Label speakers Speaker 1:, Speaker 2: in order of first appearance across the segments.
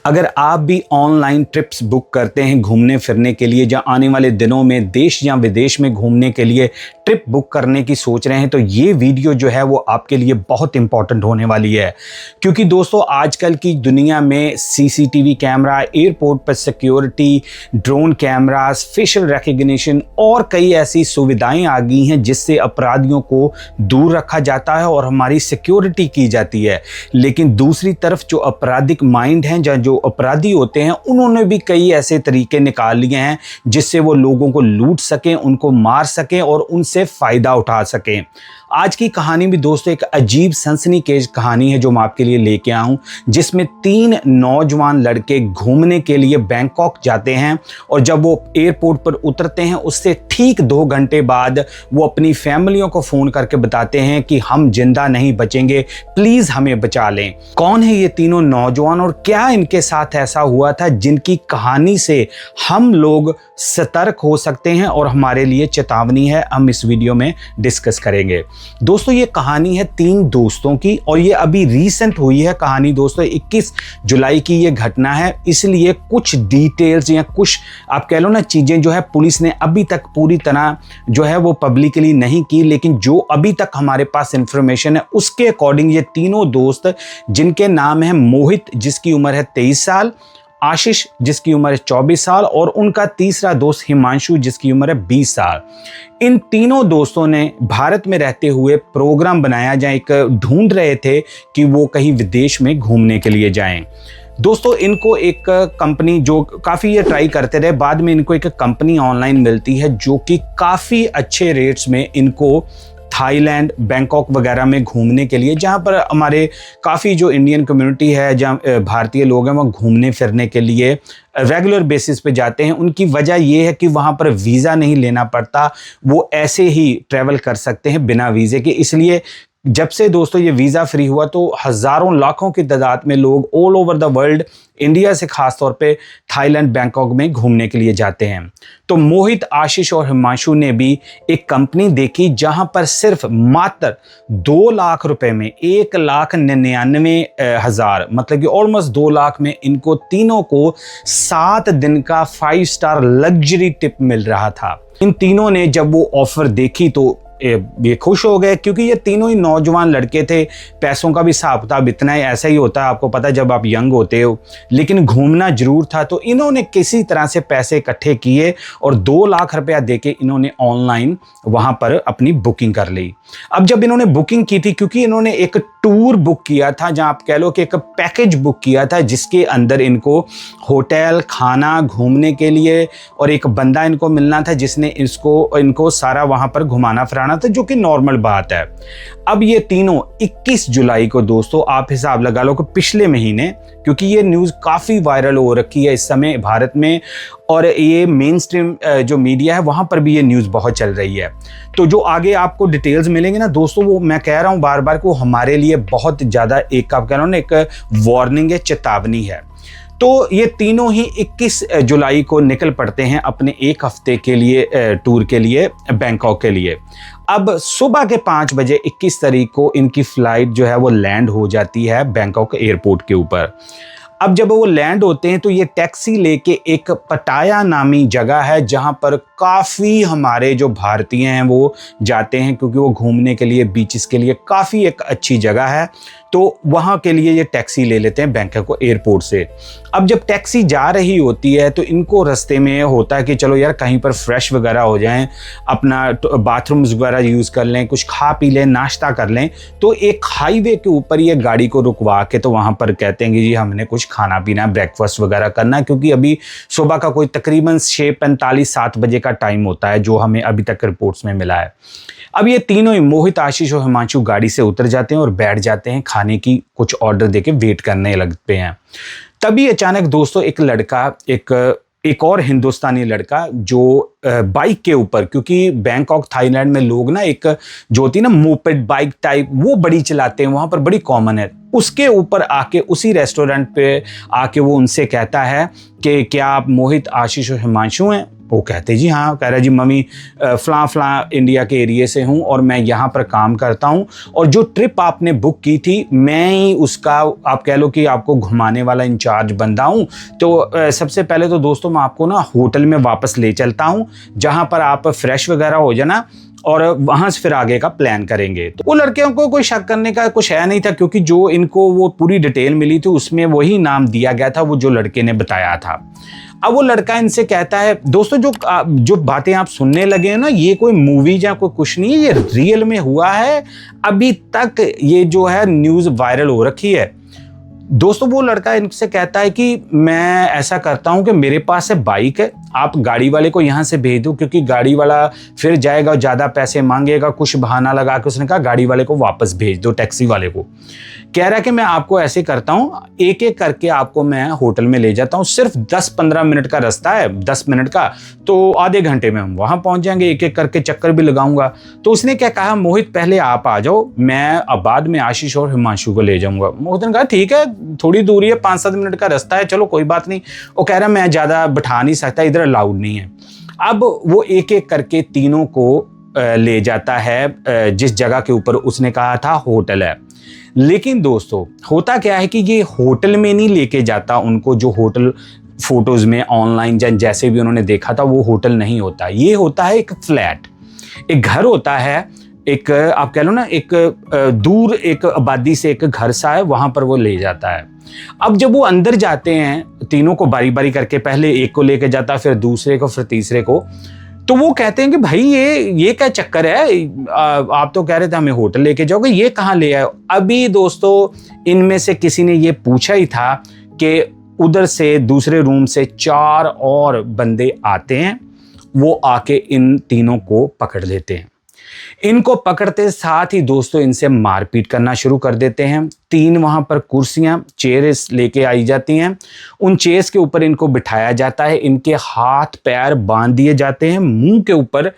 Speaker 1: अगर आप भी ऑनलाइन ट्रिप्स बुक करते हैं घूमने फिरने के लिए, या आने वाले दिनों में देश या विदेश में घूमने के लिए ट्रिप बुक करने की सोच रहे हैं, तो ये वीडियो जो है वो आपके लिए बहुत इंपॉर्टेंट होने वाली है। क्योंकि दोस्तों आजकल की दुनिया में सीसीटीवी कैमरा, एयरपोर्ट पर security, drone cameras, facial recognition और कई ऐसी सुविधाएं आ गई हैं जिससे अपराधियों को दूर रखा जाता है और हमारी सिक्योरिटी की जाती है। लेकिन दूसरी तरफ जो आपराधिक माइंड हैं, जो अपराधी होते हैं, उन्होंने भी कई ऐसे तरीके निकाल लिए हैं जिससे वो लोगों को लूट सकें, उनको मार सकें और उनसे फायदा उठा सकें। आज की कहानी भी दोस्तों एक अजीब सनसनीखेज कहानी है जो मैं आपके लिए लेके आया हूं, जिसमें 3 नौजवान लड़के घूमने के लिए बैंकॉक जाते हैं और जब वो एयरपोर्ट पर उतरते हैं उससे ठीक 2 घंटे बाद वो अपनी फैमिलियों को फोन करके बताते हैं कि हम जिंदा नहीं बचेंगे, प्लीज हमें बचा लें। कौन है ये तीनों नौजवान और क्या इनके साथ ऐसा हुआ था जिनकी कहानी से हम लोग सतर्क हो सकते हैं और हमारे लिए चेतावनी है, हम इस वीडियो में डिस्कस करेंगे। दोस्तों ये कहानी है 3 दोस्तों की और ये अभी रीसेंट हुई है कहानी दोस्तों, 21 जुलाई की ये घटना है, इसलिए कुछ डिटेल्स या कुछ आप कह लो ना चीजें जो है पुलिस ने अभी तक पूरी तरह जो है वो पब्लिकली नहीं की, लेकिन जो अभी तक हमारे पास इंफॉर्मेशन है उसके अकॉर्डिंग ये तीनों दोस्त, जिनके नाम है मोहित जिसकी उम्र है 23 साल, आशीष जिसकी उम्र है 24 साल और उनका तीसरा दोस्त हिमांशु जिसकी उम्र है 20 साल। इन तीनों दोस्तों ने भारत में रहते हुए प्रोग्राम बनाया, जहाँ एक ढूंढ रहे थे कि वो कहीं विदेश में घूमने के लिए जाएं। दोस्तों इनको एक कंपनी, जो काफ़ी ये ट्राई करते रहे, बाद में इनको एक कंपनी ऑनलाइन मिलती है जो कि काफ़ी अच्छे रेट्स में इनको थाईलैंड, बैंकॉक वगैरह में घूमने के लिए, जहाँ पर हमारे काफ़ी जो इंडियन कम्युनिटी है, जहाँ भारतीय लोग हैं, वो घूमने फिरने के लिए रेगुलर बेसिस पे जाते हैं। उनकी वजह ये है कि वहाँ पर वीज़ा नहीं लेना पड़ता, वो ऐसे ही ट्रैवल कर सकते हैं बिना वीज़े के। इसलिए जब से दोस्तों ये वीज़ा फ्री हुआ तो हज़ारों लाखों की तादाद में लोग all over the world, India से खास तौर पे थाईलैंड, बैंकॉक में घूमने के लिए जाते हैं। तो मोहित, आशीष और हिमांशु ने भी एक कंपनी देखी जहां पर सिर्फ मात्र 2 लाख रुपए में 1,99,000 मतलब कि ऑलमोस्ट 2 लाख में इनको तीनों को 7 दिन का 5 स्टार लग्जरी टिप मिल रहा था। इन तीनों ने जब वो ऑफर देखी तो ये खुश हो गए, क्योंकि ये तीनों ही नौजवान लड़के थे। पैसों का भी हिसाब किताब इतना ही ऐसा ही होता है, आपको पता है जब आप यंग होते हो, लेकिन घूमना जरूर था। तो इन्होंने किसी तरह से पैसे इकट्ठे किए और 2 लाख रुपया देके इन्होंने ऑनलाइन वहां पर अपनी बुकिंग कर ली। अब जब इन्होंने बुकिंग की थी, क्योंकि इन्होंने एक टूर बुक किया था, जहां आप कह लो कि एक पैकेज बुक किया था जिसके अंदर इनको होटल, खाना, घूमने के लिए और एक बंदा इनको मिलना था जिसने इनको सारा वहां पर घुमाना फिराना था, जो कि नॉर्मल बात है। अब ये तीनों 21 जुलाई को दोस्तों आप हिसाब लगा लो कि पिछले महीने, क्योंकि ये न्यूज़ काफ़ी वायरल हो रखी है इस समय भारत में और ये मेन स्ट्रीम जो मीडिया है वहाँ पर भी ये न्यूज़ बहुत चल रही है। तो जो आगे आपको डिटेल्स मिलेंगे ना दोस्तों, वो मैं कह रहा हूँ बार बार को हमारे लिए बहुत ज़्यादा एक आप कह रहा हूँ ना एक वार्निंग है, चेतावनी है। तो ये तीनों ही 21 जुलाई को निकल पड़ते हैं अपने 1 हफ्ते के लिए टूर के लिए बैंकॉक के लिए। अब सुबह के 5 बजे 21 तारीख को इनकी फ्लाइट जो है वो लैंड हो जाती है बैंकॉक एयरपोर्ट के ऊपर। अब जब वो लैंड होते हैं तो ये टैक्सी लेके एक पटाया नामी जगह है जहां पर काफ़ी हमारे जो भारतीय हैं वो जाते हैं, क्योंकि वो घूमने के लिए, बीचेस के लिए काफ़ी एक अच्छी जगह है। तो वहाँ के लिए ये टैक्सी ले लेते हैं बैंकॉक एयरपोर्ट से। अब जब टैक्सी जा रही होती है तो इनको रास्ते में होता है कि चलो यार कहीं पर फ्रेश वगैरह हो जाएं, अपना बाथरूम्स वगैरह यूज़ कर लें, कुछ खा पी लें, नाश्ता कर लें। तो एक हाईवे के ऊपर ये गाड़ी को रुकवा के तो वहाँ पर कहते हैं कि जी हमने कुछ खाना पीना, ब्रेकफास्ट वगैरह करना है, क्योंकि अभी सुबह का कोई तकरीबन 6:45-7 बजे का टाइम होता है जो हमें अभी तक रिपोर्ट्स में मिला है। अब ये तीनों ही मोहित, आशीष और हिमांशु गाड़ी से उतर जाते हैं और बैठ जाते हैं खाने की कुछ ऑर्डर देके वेट करने लगते हैं। तभी अचानक दोस्तों एक लड़का, एक और हिंदुस्तानी लड़का जो बाइक के ऊपर, क्योंकि बैंकॉक थाईलैंड में लोग ना एक जो होती है ना मोपेड बाइक टाइप, वो बड़ी चलाते हैं, वहाँ पर बड़ी कॉमन है। उसके ऊपर आके उसी रेस्टोरेंट पे आके वो उनसे कहता है कि क्या आप मोहित, आशीष और हिमांशु हैं? वो कहते जी हाँ। कह रहा जी मम्मी फ़लाँ इंडिया के एरिए से हूँ और मैं यहाँ पर काम करता हूँ, और जो ट्रिप आपने बुक की थी मैं ही उसका, आप कह लो कि आपको घुमाने वाला इंचार्ज बंदा हूँ। तो सबसे पहले तो दोस्तों मैं आपको ना होटल में वापस ले चलता हूँ, जहाँ पर आप फ्रेश वगैरह हो जाना और वहाँ से फिर आगे का प्लान करेंगे। तो वो लड़कियों को कोई शक करने का कुछ है नहीं था, क्योंकि जो इनको वो पूरी डिटेल मिली थी उसमें वही नाम दिया गया था वो जो लड़के ने बताया था। अब वो लड़का इनसे कहता है, दोस्तों जो बातें आप सुनने लगे हैं ना, ये कोई मूवी या कोई कुछ नहीं है, ये रियल में हुआ है। अभी तक ये जो है न्यूज़ वायरल हो रखी है। दोस्तों वो लड़का इनसे कहता है कि मैं ऐसा करता हूं कि मेरे पास है बाइक है, आप गाड़ी वाले को यहाँ से भेज दो, क्योंकि गाड़ी वाला फिर जाएगा ज़्यादा पैसे मांगेगा। कुछ बहाना लगा के उसने कहा गाड़ी वाले को वापस भेज दो, टैक्सी वाले को। कह रहा है कि मैं आपको ऐसे करता हूँ, एक एक करके आपको मैं होटल में ले जाता हूँ, सिर्फ 10-15 मिनट का रास्ता है, 10 मिनट का, तो आधे घंटे में हम वहाँ पहुँच जाएंगे, एक एक करके चक्कर भी लगाऊंगा। तो उसने क्या कहा, मोहित पहले आप आ जाओ, मैं अब बाद में आशीष और हिमांशु को ले जाऊंगा। मोहित ने कहा ठीक है, थोड़ी दूरी है, 5-7 मिनट का रास्ता है, चलो कोई बात नहीं। वो कह रहा मैं ज़्यादा बिठा नहीं सकता, इधर अलाउड नहीं है। अब वो एक एक करके तीनों को ले जाता है जिस जगह के ऊपर उसने कहा था होटल है। लेकिन दोस्तों होता क्या है कि ये होटल में नहीं लेके जाता उनको, जो होटल फोटोज में ऑनलाइन जैसे भी उन्होंने देखा था वो होटल नहीं होता। ये होता है एक फ्लैट, एक घर होता है, एक आप कह लो ना एक दूर एक आबादी से एक घर सा है, वहां पर वो ले जाता है। अब जब वो अंदर जाते हैं तीनों को बारी बारी करके, पहले एक को लेके जाता है, फिर दूसरे को, फिर तीसरे को, तो वो कहते हैं कि भाई ये क्या चक्कर है, आप तो कह रहे थे हमें होटल लेके जाओगे, ये कहाँ ले आए? अभी दोस्तों इनमें से किसी ने ये पूछा ही था कि उधर से दूसरे रूम से 4 और बंदे आते हैं, वो आके इन तीनों को पकड़ लेते हैं। इनको पकड़ते साथ ही दोस्तों इनसे मारपीट करना शुरू कर देते हैं। 3 वहां पर कुर्सियां, चेयर्स लेके आई जाती हैं, उन चेयर्स के ऊपर इनको बिठाया जाता है, इनके हाथ पैर बांध दिए जाते हैं, मुंह के ऊपर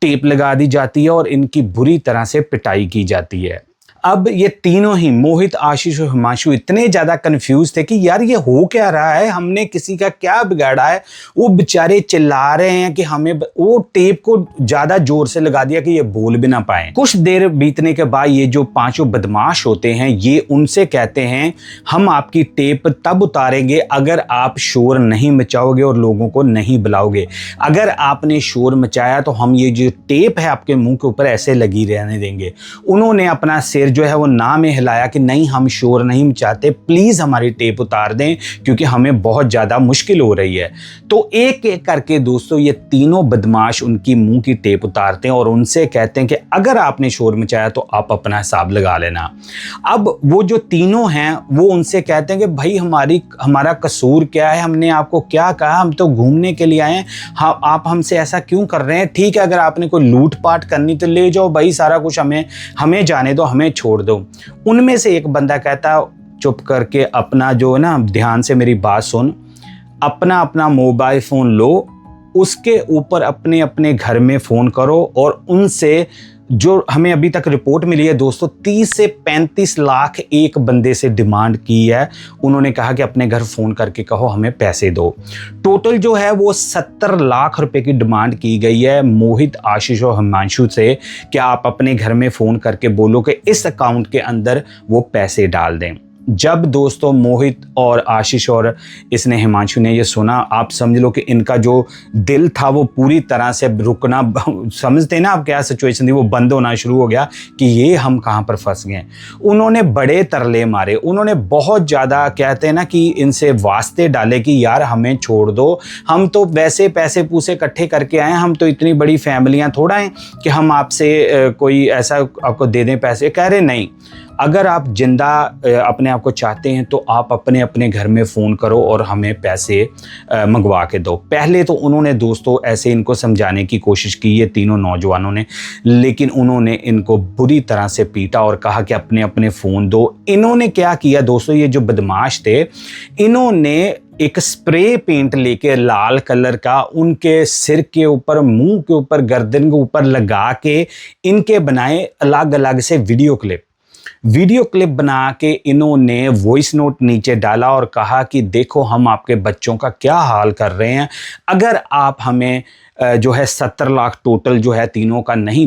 Speaker 1: टेप लगा दी जाती है और इनकी बुरी तरह से पिटाई की जाती है। अब ये तीनों ही मोहित, आशीष और हिमांशु इतने ज़्यादा कंफ्यूज थे कि यार ये हो क्या रहा है, हमने किसी का क्या बिगाड़ा है। वो बेचारे चिल्ला रहे हैं कि हमें, वो टेप को ज़्यादा जोर से लगा दिया कि ये बोल भी ना पाए। कुछ देर बीतने के बाद ये जो 5 बदमाश होते हैं ये उनसे कहते हैं हम आपकी टेप तब उतारेंगे अगर आप शोर नहीं मचाओगे और लोगों को नहीं बुलाओगे। अगर आपने शोर मचाया तो हम ये जो टेप है आपके मुंह के ऊपर ऐसे लगी रहने देंगे। उन्होंने अपना सिर जो है वो ना में हिलाया कि नहीं हम शोर नहीं मचाते, प्लीज हमारी टेप उतार दें क्योंकि हमें बहुत ज्यादा मुश्किल हो रही है। तो एक एक करके दोस्तों ये तीनों बदमाश उनकी मुंह की टेप उतारते हैं और उनसे कहते हैं कि अगर आपने शोर मचाया तो आप अपना हिसाब लगा लेना। अब वो जो तीनों हैं वो उनसे कहते हैं कि भाई हमारा कसूर क्या है, हमने आपको क्या कहा, हम तो घूमने के लिए आए हैं, हाँ आप हमसे ऐसा क्यों कर रहे हैं? ठीक है अगर आपने कोई लूटपाट करनी तो ले जाओ भाई, सारा कुछ हमें जाने दो, हमें छोड़ दो। उनमें से एक बंदा कहता चुप करके अपना जो है ना, ध्यान से मेरी बात सुन, अपना मोबाइल फोन लो, उसके ऊपर अपने अपने घर में फोन करो और उनसे, जो हमें अभी तक रिपोर्ट मिली है दोस्तों, 30 से 35 लाख एक बंदे से डिमांड की है। उन्होंने कहा कि अपने घर फ़ोन करके कहो हमें पैसे दो। टोटल जो है वो 70 लाख रुपए की डिमांड की गई है मोहित, आशीष और हिमांशु से कि आप अपने घर में फ़ोन करके बोलो कि इस अकाउंट के अंदर वो पैसे डाल दें। जब दोस्तों मोहित और आशीष और इसने हिमांशु ने ये सुना, आप समझ लो कि इनका जो दिल था वो पूरी तरह से रुकना, समझते हैं ना आप क्या सिचुएशन थी, वो बंद होना शुरू हो गया कि ये हम कहाँ पर फंस गए। उन्होंने बड़े तरले मारे, उन्होंने बहुत ज़्यादा कहते हैं ना कि इनसे वास्ते डाले कि यार हमें छोड़ दो, हम तो वैसे पैसे पूसे इकट्ठे करके आए हैं, हम तो इतनी बड़ी फैमिलियाँ थोड़ा हैं कि हम आपसे कोई ऐसा आपको दे दें पैसे। कह रहे नहीं, अगर आप जिंदा अपने आप को चाहते हैं तो आप अपने अपने घर में फ़ोन करो और हमें पैसे मंगवा के दो। पहले तो उन्होंने दोस्तों ऐसे इनको समझाने की कोशिश की ये तीनों नौजवानों ने, लेकिन उन्होंने इनको बुरी तरह से पीटा और कहा कि अपने अपने फ़ोन दो। इन्होंने क्या किया दोस्तों, ये जो बदमाश थे, इन्होंने एक स्प्रे पेंट लेके लाल कलर का उनके सिर के ऊपर, मुंह के ऊपर, गर्दन के ऊपर लगा के इनके बनाए अलग अलग से वीडियो क्लिप। वीडियो क्लिप बना के इन्होंने वॉइस नोट नीचे डाला और कहा कि देखो हम आपके बच्चों का क्या हाल कर रहे हैं, अगर आप हमें जो है 70 लाख टोटल जो है तीनों का नहीं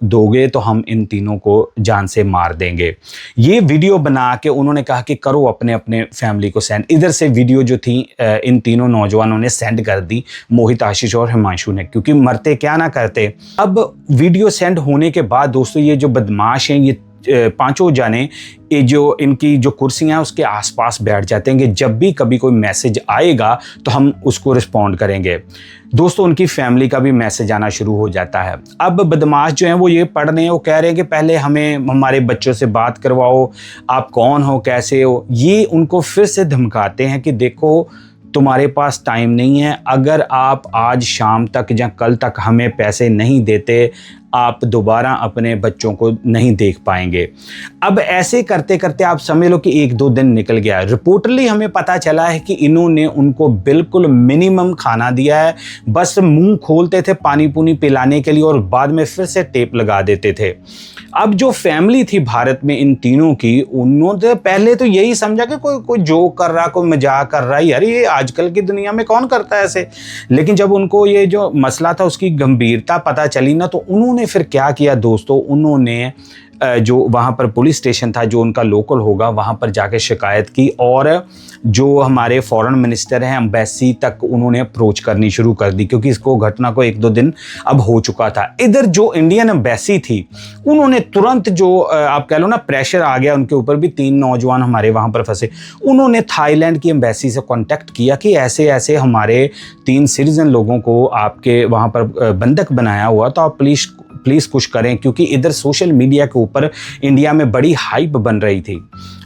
Speaker 1: दोगे तो हम इन तीनों को जान से मार देंगे। ये वीडियो बना के उन्होंने कहा कि करो अपने अपने फैमिली को सेंड। इधर से वीडियो जो थी इन तीनों नौजवानों ने सेंड कर दी, मोहित, आशीष और हिमांशु ने, क्योंकि मरते क्या ना करते। अब वीडियो सेंड होने के बाद दोस्तों ये जो बदमाश हैं ये पांचों जाने ये जो इनकी जो कुर्सियां उसके आसपास बैठ जाते हैं कि जब भी कभी कोई मैसेज आएगा तो हम उसको रिस्पॉन्ड करेंगे। दोस्तों उनकी फैमिली का भी मैसेज आना शुरू हो जाता है। अब बदमाश जो हैं वो ये पढ़ रहे हैं, वो कह रहे हैं कि पहले हमें हमारे बच्चों से बात करवाओ, आप कौन हो, कैसे हो। ये उनको फिर से धमकाते हैं कि देखो तुम्हारे पास टाइम नहीं है, अगर आप आज शाम तक या कल तक हमें पैसे नहीं देते आप दोबारा अपने बच्चों को नहीं देख पाएंगे। अब ऐसे करते करते आप समझ लो कि 1-2 दिन निकल गया। रिपोर्टली हमें पता चला है कि इन्होंने उनको बिल्कुल मिनिमम खाना दिया है, बस मुंह खोलते थे पानी पुनी पिलाने के लिए और बाद में फिर से टेप लगा देते थे। अब जो फैमिली थी भारत में इन तीनों की, उन्होंने पहले तो यही समझा कि कोई जोक कर रहा, कोई मजाक कर रहा है, यार ये आजकल की दुनिया में कौन करता है ऐसे। लेकिन जब उनको ये जो मसला था उसकी गंभीरता पता चली ना, तो उन्होंने फिर क्या किया दोस्तों, उन्होंने जो वहाँ पर पुलिस स्टेशन था जो उनका लोकल होगा वहाँ पर जाके शिकायत की और जो हमारे फॉरेन मिनिस्टर हैं एम्बेसी तक उन्होंने अप्रोच करनी शुरू कर दी, क्योंकि इसको घटना को 1-2 दिन अब हो चुका था। इधर जो इंडियन एम्बेसी थी उन्होंने तुरंत जो आप कह लो ना प्रेशर आ गया उनके ऊपर भी, 3 नौजवान हमारे वहाँ पर फंसे। उन्होंने थाईलैंड की एम्बेसी से कॉन्टैक्ट किया कि ऐसे ऐसे हमारे 3 सिटीजन लोगों को आपके वहाँ पर बंधक बनाया हुआ, तो आप प्लीज़ कुछ करें, क्योंकि इधर सोशल मीडिया के ऊपर इंडिया में बड़ी हाइप बन रही थी।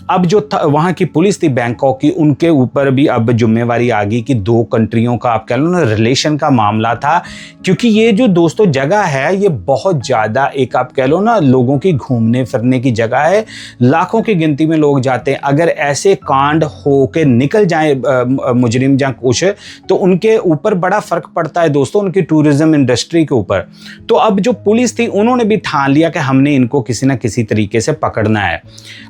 Speaker 1: अब जो वहाँ की पुलिस थी बैंकॉक की, उनके ऊपर भी अब जिम्मेवारी आ गई कि 2 कंट्रियों का आप कह लो ना रिलेशन का मामला था, क्योंकि ये जो दोस्तों जगह है ये बहुत ज़्यादा एक आप कह लो ना लोगों की घूमने फिरने की जगह है, लाखों की गिनती में लोग जाते हैं। अगर ऐसे कांड हो के निकल जाए मुजरिम या कुछ, तो उनके ऊपर बड़ा फ़र्क पड़ता है दोस्तों, उनकी टूरिज़्म इंडस्ट्री के ऊपर। तो अब जो पुलिस थी उन्होंने भी ठान लिया कि हमने इनको किसी न किसी तरीके से पकड़ना है।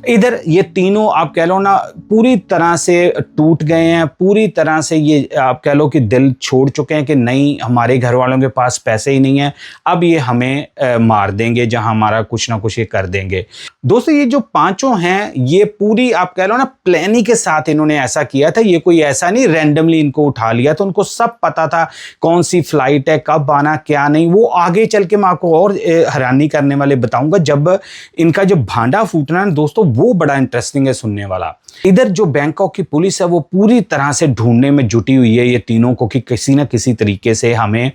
Speaker 1: इधर ये तीनों आप कह लो ना पूरी तरह से टूट गए हैं, पूरी तरह से ये आप कह लो कि दिल छोड़ चुके हैं कि नहीं हमारे घर वालों के पास पैसे ही नहीं है, अब ये हमें मार देंगे, जहां हमारा कुछ ना कुछ ये कर देंगे। दोस्तों ये जो पांचों हैं ये पूरी आप कह लो ना प्लानिंग के साथ इन्होंने ऐसा किया था। ये कोई ऐसा नहीं रैंडमली इनको उठा लिया, तो उनको सब पता था कौन सी फ्लाइट है, कब आना क्या नहीं। वो आगे चल के मैं आपको और हैरानी करने वाले बताऊंगा, जब इनका जो भांडा फूटना है दोस्तों वो बड़ा इंटरेस्टिंग है सुनने वाला। इधर जो बैंकॉक की पुलिस है वो पूरी तरह से ढूंढने में जुटी हुई है ये तीनों को कि किसी न किसी तरीके से हमें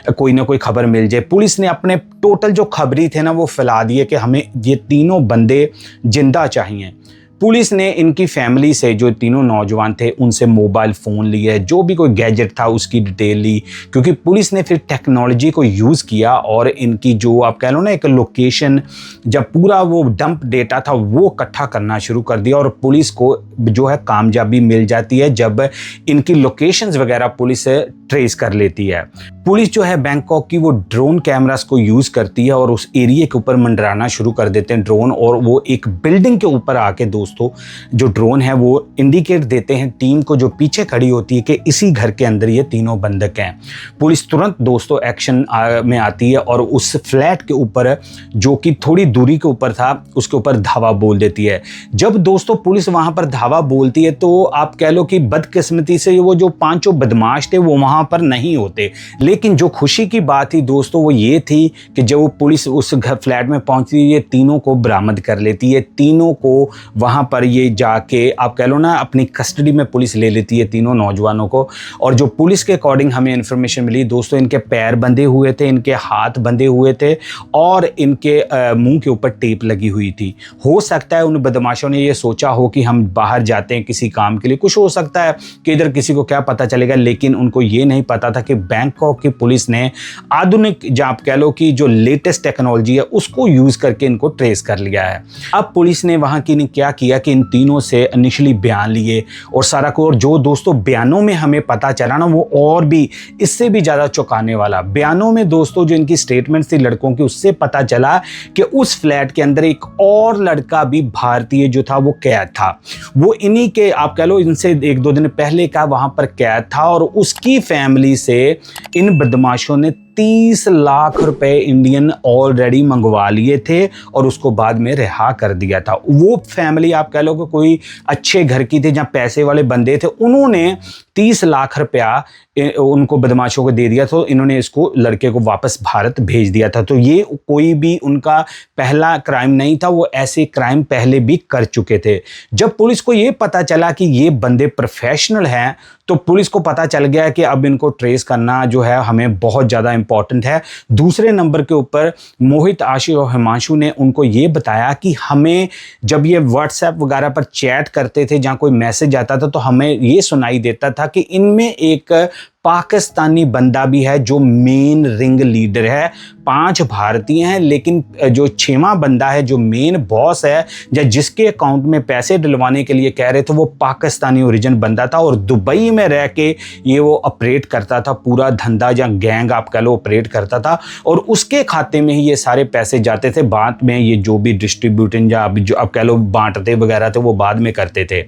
Speaker 1: कोई ना कोई खबर मिल जाए। पुलिस ने अपने टोटल जो खबरी थे ना वो फैला दिए कि हमें ये तीनों बंदे जिंदा चाहिए। पुलिस ने इनकी फैमिली से जो तीनों नौजवान थे उनसे मोबाइल फ़ोन लिए, जो भी कोई गैजेट था उसकी डिटेल ली, क्योंकि पुलिस ने फिर टेक्नोलॉजी को यूज़ किया और इनकी जो आप कह लो ना एक लोकेशन, जब पूरा वो डंप डेटा था वो इकट्ठा करना शुरू कर दिया और पुलिस को जो है कामयाबी मिल जाती है जब इनकी लोकेशंस वगैरह पुलिस ट्रेस कर लेती है। पुलिस जो है बैंकॉक की वो ड्रोन कैमरास को यूज़ करती है और उस एरिया के ऊपर मंडराना शुरू कर देते हैं ड्रोन, और वो एक बिल्डिंग के ऊपर आके दोस्तों जो ड्रोन है वो इंडिकेट देते हैं टीम को जो पीछे खड़ी होती है कि इसी घर के अंदर ये तीनों बंधक हैं। पुलिस तुरंत दोस्तों एक्शन में आती है और उस फ्लैट के ऊपर जो कि थोड़ी दूरी के ऊपर था उसके ऊपर धावा बोल देती है। जब दोस्तों पुलिस वहाँ पर धावा बोलती है तो आप कह लो कि बदकिस्मती से वो जो पांचों बदमाश थे वो वहाँ पर नहीं होते, लेकिन जो खुशी की बात थी दोस्तों वो ये थी कि जब वो पुलिस उस घर फ्लैट में पहुंचती है ये तीनों को बरामद कर लेती है। तीनों को वहां पर ये जाके आप कह लो ना अपनी कस्टडी में पुलिस ले लेती है तीनों नौजवानों को। और जो पुलिस के अकॉर्डिंग हमें इन्फॉर्मेशन मिली दोस्तों, इनके पैर बंधे हुए थे, इनके हाथ बंधे हुए थे और इनके मुंह के ऊपर टेप लगी हुई थी। हो सकता है उन बदमाशों ने ये सोचा हो कि हम बाहर जाते हैं किसी काम के लिए, कुछ हो सकता है कि इधर किसी को क्या पता चलेगा, लेकिन उनको ये नहीं पता था कि बैंकॉक की पुलिस ने आधुनिक जो आप कह लो कि जो लेटेस्ट टेक्नोलॉजी है उसको यूज करके इनको ट्रेस कर लिया है। अब पुलिस ने वहां की ने क्या किया किया कि इन तीनों से इनिशियली बयान लिए और सारा को, और जो दोस्तों बयानों में हमें पता चला ना वो और भी इससे भी ज़्यादा चौंकाने वाला। बयानों में दोस्तों जो इनकी स्टेटमेंट्स थी लड़कों की, उससे पता चला कि उस फ्लैट के अंदर एक और लड़का भी भारतीय जो था वो कैद था। वो इन्हीं के, आप कह लो इनसे 1-2 दिन पहले का वहाँ पर कैद था और उसकी फैमिली से इन बदमाशों ने 30 लाख रुपए इंडियन ऑलरेडी मंगवा लिए थे और उसको बाद में रिहा कर दिया था। वो फैमिली आप कह लो कि कोई अच्छे घर की थी, जहाँ पैसे वाले बंदे थे, उन्होंने 30 लाख रुपया उनको बदमाशों को दे दिया, तो इन्होंने इसको लड़के को वापस भारत भेज दिया था। तो ये कोई भी उनका पहला क्राइम नहीं था, वो ऐसे क्राइम पहले भी कर चुके थे। जब पुलिस को ये पता चला कि ये बंदे प्रोफेशनल हैं, तो पुलिस को पता चल गया कि अब इनको ट्रेस करना जो है हमें बहुत ज़्यादा इंपॉर्टेंट है। दूसरे नंबर के ऊपर मोहित, आशीष और हिमांशु ने उनको ये बताया कि हमें जब ये व्हाट्सएप वगैरह पर चैट करते थे, जहाँ कोई मैसेज आता था, तो हमें ये सुनाई देता था कि इनमें एक पाकिस्तानी बंदा भी है जो मेन रिंग लीडर है। 5 भारतीय हैं, लेकिन जो 6वां बंदा है जो मेन बॉस है या जिसके अकाउंट में पैसे डलवाने के लिए कह रहे थे, वो पाकिस्तानी ओरिजिन बंदा था और दुबई में रह के ये वो ऑपरेट करता था, पूरा धंधा या गैंग आप कह लो ऑपरेट करता था और उसके खाते में ही ये सारे पैसे जाते थे। बाद में ये जो भी डिस्ट्रीब्यूटिंग या जो आप कह लो बांटते वगैरह थे, वो बाद में करते थे।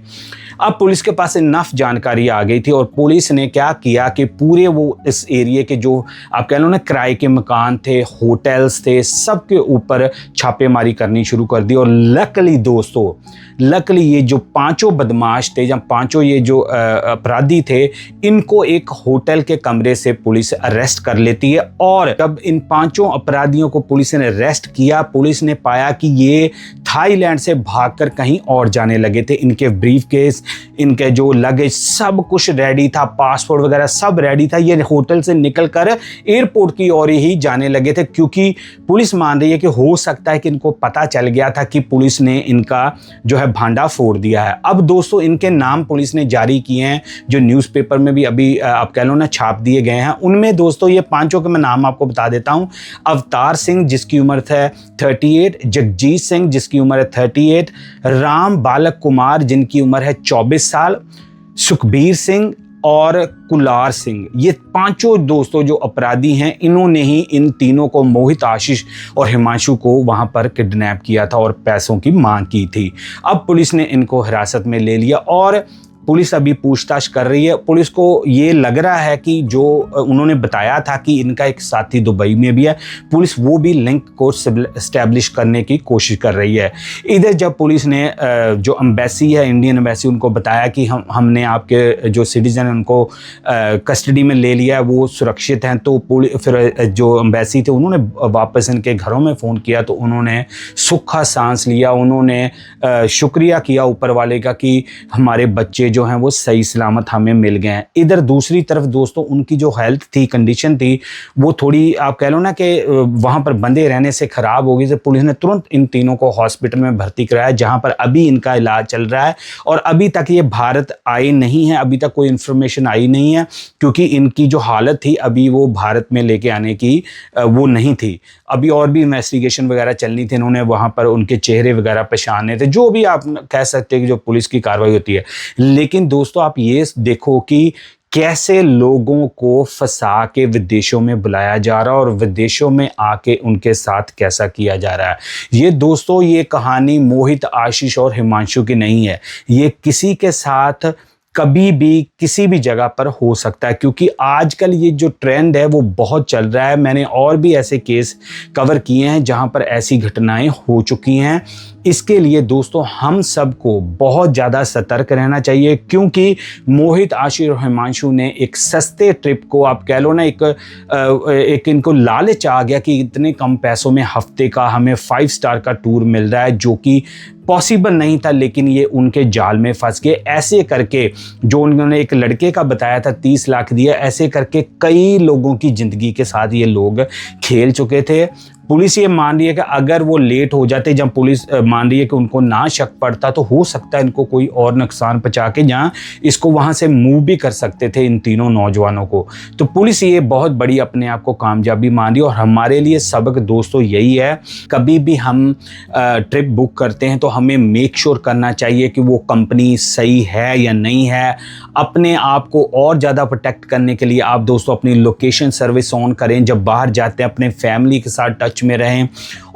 Speaker 1: अब पुलिस के पास इनफ जानकारी आ गई थी और पुलिस ने क्या किया कि पूरे वो इस एरिया के जो आप कह लो ना किराए के मकान थे, होटल्स थे, सब के ऊपर छापेमारी करनी शुरू कर दी। और लकली दोस्तों, लकली ये जो 5 बदमाश थे या 5 ये जो अपराधी थे, इनको एक होटल के कमरे से पुलिस अरेस्ट कर लेती है। और जब इन 5 अपराधियों को पुलिस ने अरेस्ट किया, पुलिस ने पाया कि ये थाईलैंड से भागकर कहीं और जाने लगे थे। इनके ब्रीफकेस, इनके जो लगेज, सब कुछ रेडी था, पासपोर्ट वगैरह सब रेडी था। ये होटल से निकलकर एयरपोर्ट की ओर ही जाने लगे थे, क्योंकि पुलिस मान रही है कि हो सकता है कि इनको पता चल गया था कि पुलिस ने इनका जो है भांडा फोड़ दिया है। अब दोस्तों इनके नाम पुलिस ने जारी किए हैं, जो न्यूज़पेपर में भी अभी आप कह लो ना छाप दिए गए हैं। उनमें दोस्तों ये 5 के मैं नाम आपको बता देता हूं। अवतार सिंह जिसकी उम्र है 38, जगजीत सिंह जिसकी उम्र है 38, राम बालक कुमार जिनकी उम्र है 24 साल, सुखबीर सिंह और कुलार सिंह। ये 5 दोस्तों जो अपराधी हैं, इन्होंने ही इन तीनों को, मोहित, आशीष और हिमांशु को वहां पर किडनैप किया था और पैसों की मांग की थी। अब पुलिस ने इनको हिरासत में ले लिया और पुलिस अभी पूछताछ कर रही है। पुलिस को ये लग रहा है कि जो उन्होंने बताया था कि इनका एक साथी दुबई में भी है, पुलिस वो भी लिंक को एस्टैब्लिश करने की कोशिश कर रही है। इधर जब पुलिस ने जो एम्बेसी है, इंडियन एम्बेसी, उनको बताया कि हमने आपके जो सिटीजन हैं उनको कस्टडी में ले लिया है, वो सुरक्षित हैं, तो फिर जो एम्बेसी थे उन्होंने वापस इनके घरों में फ़ोन किया, तो उन्होंने सूखा सांस लिया। उन्होंने शुक्रिया किया ऊपर वाले का कि हमारे बच्चे जो हैं वो सही सलामत हमें मिल गए हैं। इधर दूसरी तरफ दोस्तों उनकी जो हेल्थ थी, कंडीशन थी, वो थोड़ी आप कह लो ना कि वहाँ पर बंदे रहने से ख़राब हो गई। तो पुलिस ने तुरंत इन तीनों को हॉस्पिटल में भर्ती कराया, जहाँ पर अभी इनका इलाज चल रहा है। और अभी तक ये भारत आए नहीं है, अभी तक कोई इन्फॉर्मेशन आई नहीं है, क्योंकि इनकी जो हालत थी अभी वो भारत में लेके आने की वो नहीं थी। अभी और भी इन्वेस्टिगेशन वगैरह चलनी थी, इन्होंने वहाँ पर उनके चेहरे वगैरह पहचानने थे, जो भी आप कह सकते हैं कि जो पुलिस की कार्रवाई होती है। लेकिन दोस्तों आप ये देखो कि कैसे लोगों को फंसा के विदेशों में बुलाया जा रहा है और विदेशों में आके उनके साथ कैसा किया जा रहा है। ये दोस्तों ये कहानी मोहित, आशीष और हिमांशु की नहीं है, ये किसी के साथ कभी भी किसी भी जगह पर हो सकता है, क्योंकि आजकल ये जो ट्रेंड है वो बहुत चल रहा है। मैंने और भी ऐसे केस कवर किए हैं जहां पर ऐसी घटनाएं हो चुकी हैं। इसके लिए दोस्तों हम सबको बहुत ज़्यादा सतर्क रहना चाहिए, क्योंकि मोहित, आशीष और हिमांशु ने एक सस्ते ट्रिप को आप कह लो ना एक इनको लालच आ गया कि इतने कम पैसों में हफ्ते का हमें 5 स्टार का टूर मिल रहा है, जो कि पॉसिबल नहीं था, लेकिन ये उनके जाल में फंस गए। ऐसे करके जो उन्होंने एक लड़के का बताया था 30 लाख दिया, ऐसे करके कई लोगों की ज़िंदगी के साथ ये लोग खेल चुके थे। पुलिस ये मान रही है कि अगर वो लेट हो जाते, जब पुलिस मान रही है कि उनको ना शक पड़ता तो हो सकता है इनको कोई और नुकसान पहुंचा के जहाँ इसको वहाँ से मूव भी कर सकते थे इन तीनों नौजवानों को। तो पुलिस ये बहुत बड़ी अपने आप को कामयाबी मान रही है। और हमारे लिए सबक दोस्तों यही है, कभी भी हम ट्रिप बुक करते हैं तो हमें मेक श्योर करना चाहिए कि वो कंपनी सही है या नहीं है। अपने आप को और ज़्यादा प्रोटेक्ट करने के लिए आप दोस्तों अपनी लोकेशन सर्विस ऑन करें, जब बाहर जाते हैं अपने फैमिली के साथ टच में रहें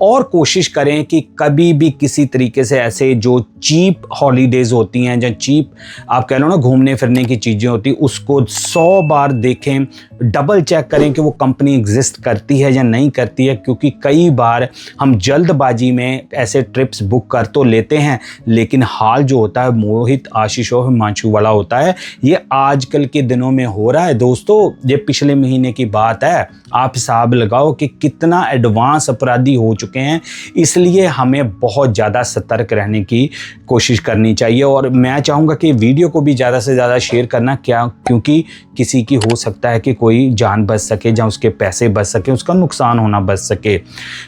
Speaker 1: और कोशिश करें कि कभी भी किसी तरीके से ऐसे जो चीप हॉलीडेज़ होती हैं, जो चीप आप कह लो ना घूमने फिरने की चीज़ें होती हैं, उसको 100 बार देखें, डबल चेक करें कि वो कंपनी एग्जिस्ट करती है या नहीं करती है। क्योंकि कई बार हम जल्दबाजी में ऐसे ट्रिप्स बुक कर तो लेते हैं, लेकिन हाल जो होता है मोहित, आशीष और हिमांशु वाला होता है। ये आजकल के दिनों में हो रहा है दोस्तों, ये पिछले महीने की बात है। आप हिसाब लगाओ कि कितना एडवांस अपराधी हो चुके हैं। इसलिए हमें बहुत ज़्यादा सतर्क रहने की कोशिश करनी चाहिए। और मैं चाहूँगा कि वीडियो को भी ज़्यादा से ज़्यादा शेयर करना, क्या क्योंकि किसी की हो सकता है कि कोई जान बच सके, या उसके पैसे बच सके, उसका नुकसान होना बच सके।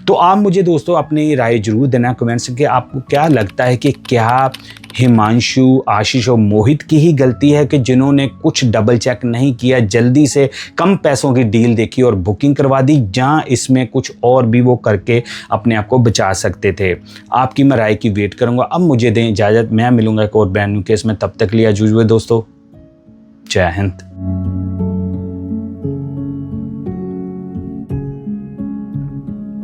Speaker 1: तो आप मुझे दोस्तों अपनी राय जरूर देना कमेंट्स में कि आपको क्या लगता है कि क्या हिमांशु, आशीष और मोहित की ही गलती है कि जिन्होंने कुछ डबल चेक नहीं किया, जल्दी से कम पैसों की डील देखी और बुकिंग करवा दी, जहां इसमें कुछ और भी वो करके अपने आप को बचा सकते थे। आपकी मैं राय की वेट करूंगा। अब मुझे दें इजाज़त, मैं मिलूंगा एक और ब्रांड न्यू केस में। तब तक लिया जूझ दोस्तों, जय हिंद।